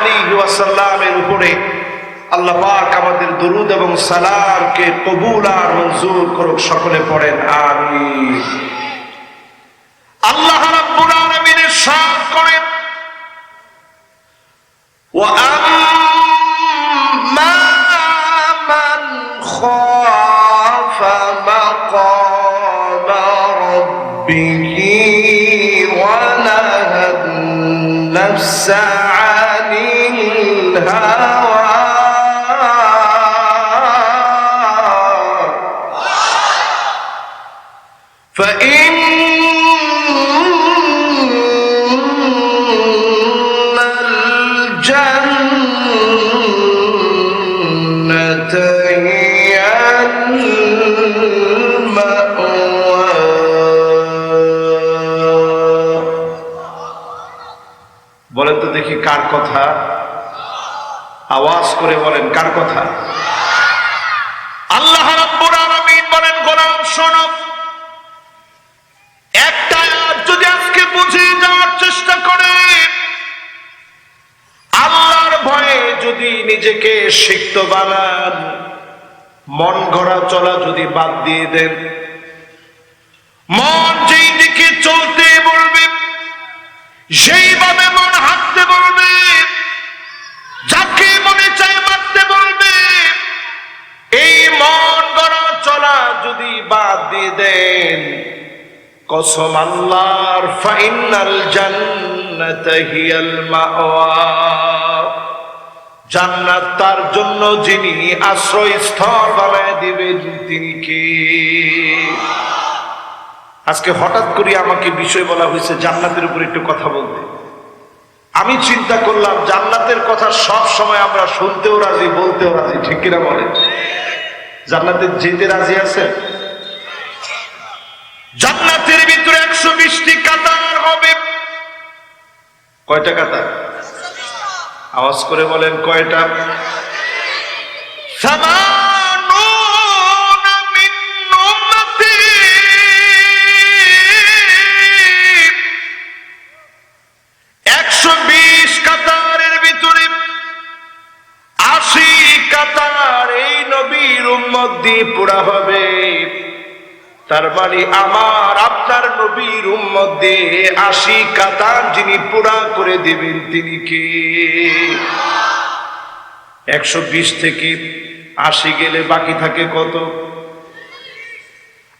আলাইহি ওয়াসাল্লামের উপরে আল্লাহ পাক আমাদের দরুদ এবং সালামকে কবুল আর মঞ্জুর করুক। সকলে পড়েন আমিন। আল্লাহ রাব্বুল আলামিন ইরশাদ করেন, ওয়া আম্মা মান খাফা মাকামা রাব্বিহি ওয়া নাহান নাফসা আনিল হাওয়া فإن الجنة هي المأوى। বলেন তো দেখি কার কথা? আওয়াজ করে বলেন কার কথা? আল্লাহ রাব্বুল আলামিন বলেন, গোলাম শোনো, একটা আয়াত যদি আজকে বুঝে যাওয়ার চেষ্টা করে, আল্লাহর ভয়ে যদি নিজেকে সিক্ত বানান, মন গড়া চলা যদি বাদ দিয়ে দেন, মন যেই দিকে চলতে বলবে সেইভাবে মন হাঁটতে বলবে, যাকে মনে চায় মারতে বলবে, এই মন গড়া চলা যদি বাদ দিয়ে দেন, কসম আল্লাহর, ফাইনাল জান্নাতা হিয়াল মাওয়া, জান্নাত তার জন্য যিনি আশ্রয়স্থল বানায় দিবেন তিনি কে? আজকে হঠাৎ করে আমাকে বিষয় বলা হয়েছে জান্নাতের উপর একটু কথা বলতে। আমি চিন্তা করলাম জান্নাতের কথা সব সময় আমরা শুনতেও রাজি, বলতেও রাজি, ঠিক কিনা বলেন? জান্নাতে যেতে রাজি আছেন? জান্নাতের ভিতরে 120টি কাতার হবে। কয়টা কাতার? আওয়াজ করে বলেন কয়টা? 120 কাতারের ভিতরে 80 কাতার এই নবীর উম্মত দিয়ে পুরা হবে। তার মানে আমার আপনার নবীর উম্মত দিয়ে 80 কাতার যিনি পুরা করে দিবেন তিনি কে? 120 থেকে 80 গেলে বাকি থাকে কত?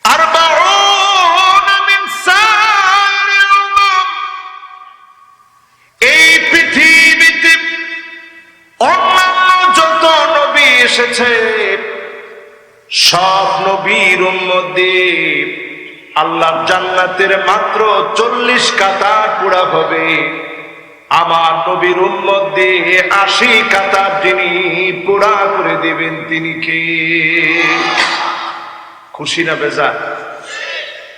40 মিন সাইরিল উম্মাম। এই পৃথিবীতে অন্যান্য যত নবী এসেছে সব নবীর উম্মত দিয়ে আল্লাহর জান্নাতের মাত্র 40 কাতার পুরা হবে। আমার নবীর উম্মত দিয়ে 80 কাতার যিনি পুরা করে দিবেন তিনি কে? খুশি না বেজার?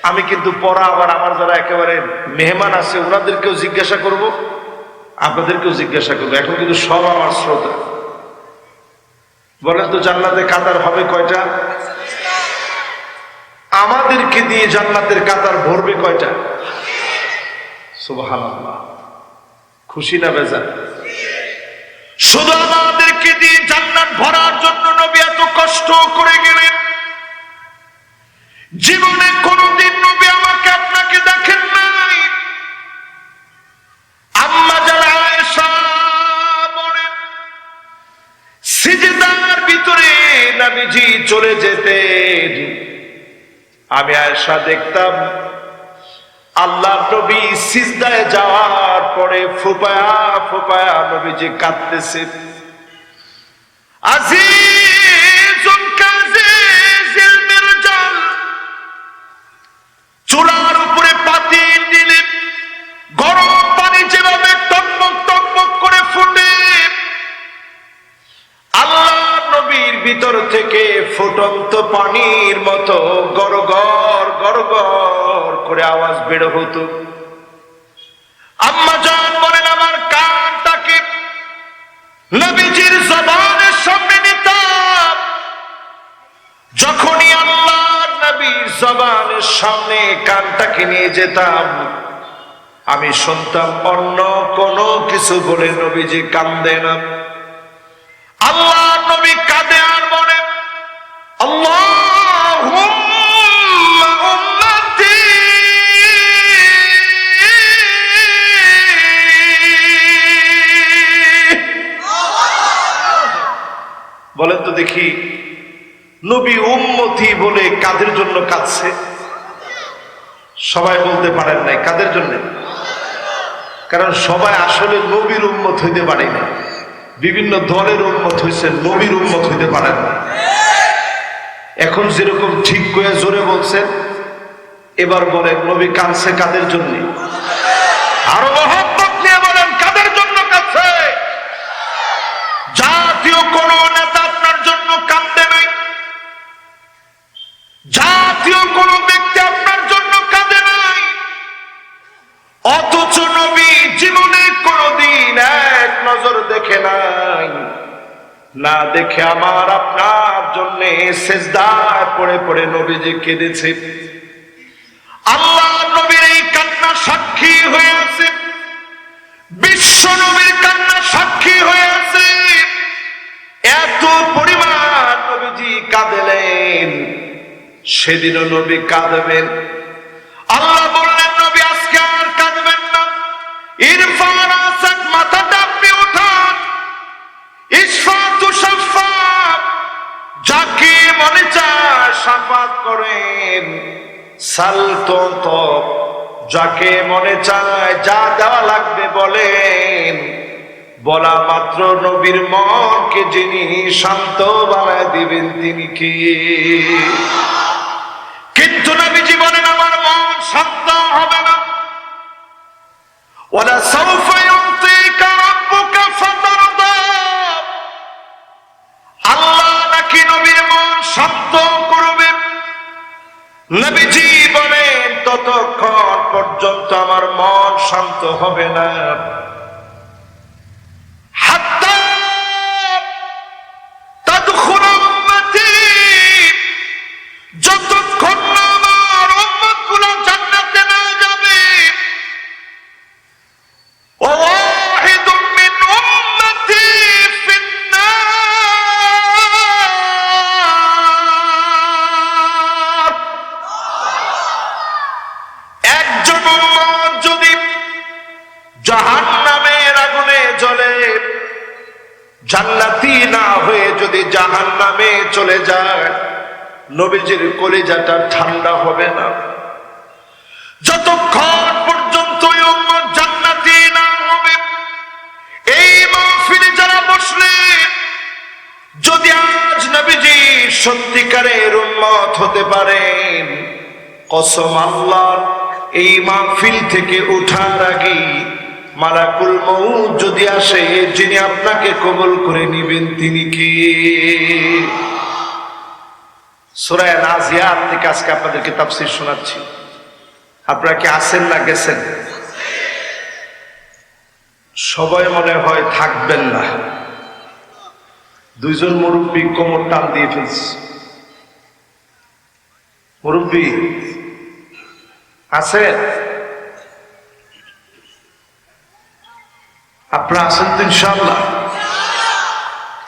আমি কিন্তু পরে আবার আমার যারা একেবারে মেহমান আছে ওনাদেরকেও জিজ্ঞাসা করব, আপনাদেরকেও জিজ্ঞাসা করবো। এখন কিন্তু সব আমার শ্রোতা। বলেন তো জান্নাতে কাতার হবে কয়টা? আমাদেরকে দিয়ে জান্নাতের কাতার ভরবে কয়টা? সুবহানাল্লাহ। খুশি না বেজার? শুধু আমাদেরকে দিয়ে জান্নাত ভরার জন্য নবী এত কষ্ট করে গেলেন। জীবনে কোনদিন নবী আমাকে আপনাকে দেখেন নাই। আম্মা জান আয়েশা বলেন, সিজদার ভিতরে নবীজি চলে যেতেন, আমি আয়েশা দেখতাম আল্লাহ নবী সিজদায় যাওয়ার পরে ফুপায়া ফুপায়া নবীজি কাঁদতেছে। আজিজুন কাজিজিল মিরজাল, চুলার উপরে পাতিল দিলে গরম পানি যেভাবে টকবক টকবক করে ফুটে, আল্লাহ নবীর ভিতর থেকে ফুটন্ত পানির মতো গড়গড় গড়গড় করে আওয়াজ বের হতো। আম্মা জান বলেন, আমার কানটাকে নবীজির জবানের সামনে নিতাম। যখনই আল্লাহ নবীর জবানের সামনে কানটাকে নিয়ে যেতাম, আমি শুনতাম অন্য কোনো কিছু বলে নবীজি কান্দে না, আল্লাহ নবী কাঁদে আর বলে আল্লাহুম্মা উম্মতি। বলেন তো দেখি, নবী উম্মতি বলে কাদের জন্য কাঁদছে? সবাই বলতে পারেন নাই কাদের জন্য? কারণ সবাই আসলে নবীর উম্মত হইতে পারে না, বিভিন্ন দলের উম্মত হয়েছে, নবীর উম্মত হইতে পারেন না। এখন যেরকম ঠিক করে জোরে বলছেন, এবার বলেন নবী কাঁদছে কাদের জন্য? আরো মহব্বত নিয়ে বলেন কাদের জন্য কাঁদছে? জাতীয় কোন নেতা আপনার জন্য কাঁদে নাই, জাতীয় কোন ব্যক্তি আপনার জন্য কাঁদে নাই, অথচ নবী জীবনে কোনদিন এক নজর দেখে নাই, না দেখে আমার আপনার জন্য সেজদায় পড়ে পড়ে নবীজি কেঁদেছে। আল্লাহ নবীর এই কান্না সাক্ষী হয়ে আছে, বিশ্ব নবীর কান্না সাক্ষী হয়ে আছে, এত পরিমাণ নবীজি কাঁদলেন, সেদিনও নবী কাঁদবেন। আল্লাহ বললেন নবী আজকে আর কাঁদবেন না, ইরফান আসাক মাথাটা আপনি উঠান, ইশফাতু শাফাত, যাকে মনে চায় শাফাত করেন, সালতন্ত, যাকে মনে চায় যা দেওয়া লাগবে বলেন। বলা মাত্র নবীর মনকে যিনি শান্ত বানায় দিবেন তিনি কি? কিন্তু নবীজি বলেন আমার মন শান্ত হবে না। ওয়ালা সাউফা ইউতিকা রাব্বুকা ফাতারদা, আল্লাহ নাকি নবীর মন শান্ত করবে। নবীজি বলেন ততক্ষণ পর্যন্ত আমার মন শান্ত হবে না, হাত্তা তাদখুল উম্মতি, যতক্ষণ না আমার উম্মতগুলো জান্নাতে না যাবে। ওয়াহিদুম মিন উম্মতি ফিন্নার, একজন উম্মত যদি জাহান্নামের আগুনে জ্বলে, জান্নাতি না হয়ে যদি জাহান্নামে চলে যায়, নবীজির কলিজাটা ঠান্ডা হবে না। যতক্ষণ পর্যন্ত ওই উম্মত জান্নাতি না হবে, এই মাহফিলে যারা বসলেন, যদি আজ নবীজি সত্যিকারের উম্মত হতে পারেন, কসম আল্লাহর, এই মাহফিল থেকে ওঠার আগে মালাকুল মউত যদি আসে, যিনি আপনাকে কবুল করে নেবেন তিনি কি? সূরা নাজিয়াত থেকে আজকে আপনাদেরকে তাফসীর শোনাচ্ছি। আপনারা কি আছেন না গেছেন? সবাই মনে হয় থাকবেন না। দুইজন মুরব্বী কোমর টান দিয়ে ফেলছে। মুরব্বী আছেন? আপনারা আছেন তো ইনশাআল্লাহ?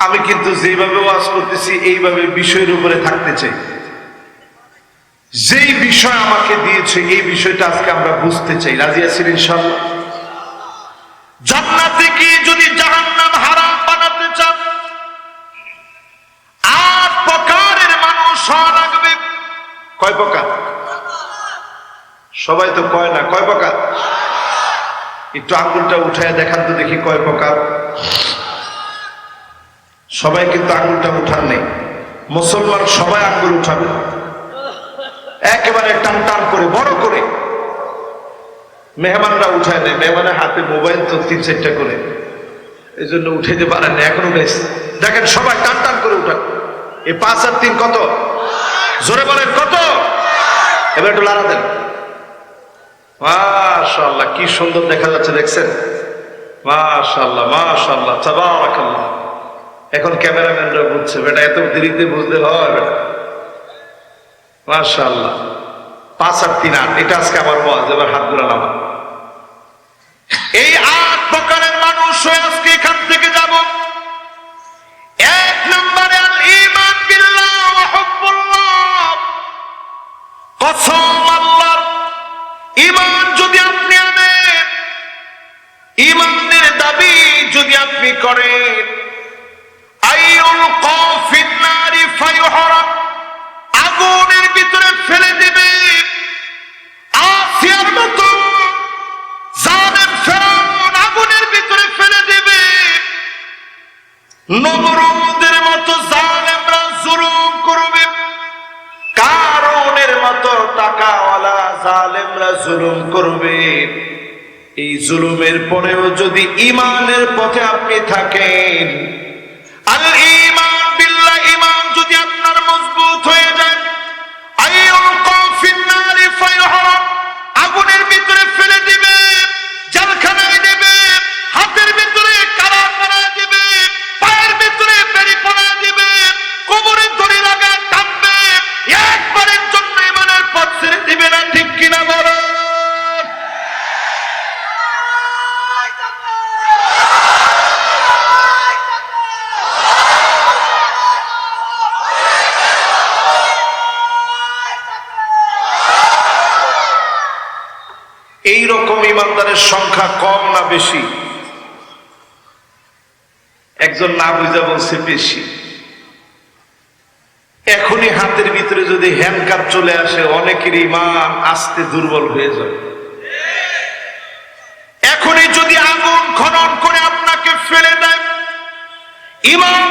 আমি কিন্তু যেভাবে ওয়াজ করতেছি এইভাবে বিষয়ের উপরে থাকতে চাই। যেই বিষয় আমাকে দিয়েছে এই বিষয়টা আজকে আমরা বুঝতে চাই। রাজি আছেন ইনশাআল্লাহ? জান্নাতে কি যদি জাহান্নাম হারাম বানাতে চান, ৮ প্রকারের মানুষ হওয়া লাগবে। কয় প্রকার? সবাই তো কয় না। কয় প্রকার? একটু আঙ্গুলটা উঠায় দেখান তো দেখি কয় প্রকার। সবাই কিন্তু আঙ্গুলটা উঠান নেই। মুসলমান সবাই আঙ্গুল উঠাবে, একেবারে টান টান করে বড় করে। মেহমানরা উঠায় নেয়, মেহমানের হাতে মোবাইল তো ৩-৪টা করে, এই জন্য উঠাইতে পারেন না। এখন উঠেছে, দেখেন সবাই টান টান করে উঠান। এই ৫ আর ৩ কত? জোরে বলেন কত? এবার একটু লাড়া দেন। মাশাআল্লাহ, কি সুন্দর দেখা যাচ্ছে, দেখছেন? মাশাআল্লাহ মাশাআল্লাহ তাবারাকাল্লাহ। এখন ক্যামেরাম্যানরা বুঝছে, বেটা এত দেরিতে বুঝতে হয় বেটা। মাশাআল্লাহ, ৫ আর ৩ ৮, এটা আজকে আমার ওয়াজ। এবার হাত গুলা নামান। এই 8 প্রকারের মানুষ হয়ে আজকে এখান থেকে যাব। 1 নম্বরে আল ঈমান বিল্লাহ ওয়া হুব্বুল্লাহ, কসম আল্লাহর। ঈমান যদি আপনি আনেন, ঈমানের দাবি যদি আপনি করেন, আইউল কাফিন নারি ফায়ুহরাক, আগুনের ভিতরে ফেলে দিবে। আসিয়ার মতো জালেম ফেরাউন আগুনের ভিতরে ফেলে দিবে। নমরুদের মতো জালেমরা জুলুম করবে। কারণের মতো টাকাওয়ালা জালেমরা জুলুম করবে। এই জুলুমের পরেও যদি ঈমানের পথে আপনি থাকেন, আল ঈমান বিল্লাহ, ঈমান যদি আপনার মজবুত হয়ে যায়, আইউল কাফিন নারি ফায়ুহরাক, আগুনের ভিতরে ফেলে দিবে, জেলখানায় দিবে, হাতের ভিতরে কারা করায় দিবে, পায়ের ভিতরে বেড়ি পরায় দিবে, কোমরে দড়ি লাগায় টানবে, একবারের জন্য ঈমানের পথ ছেড়ে দিবে না। ঠিক কিনা বলো? এই রকম ইমানদারের সংখ্যা কম না বেশি? একজন না বুঝা বলছে বেশি। এখনই হাতের ভিতরে যদি হ্যান্ডকাপ চলে আসে, অনেকের ঈমান আস্তে দুর্বল হয়ে যাবে। এখনই যদি আগুন খনন করে আপনাকে ফেলে দেয়, ঈমান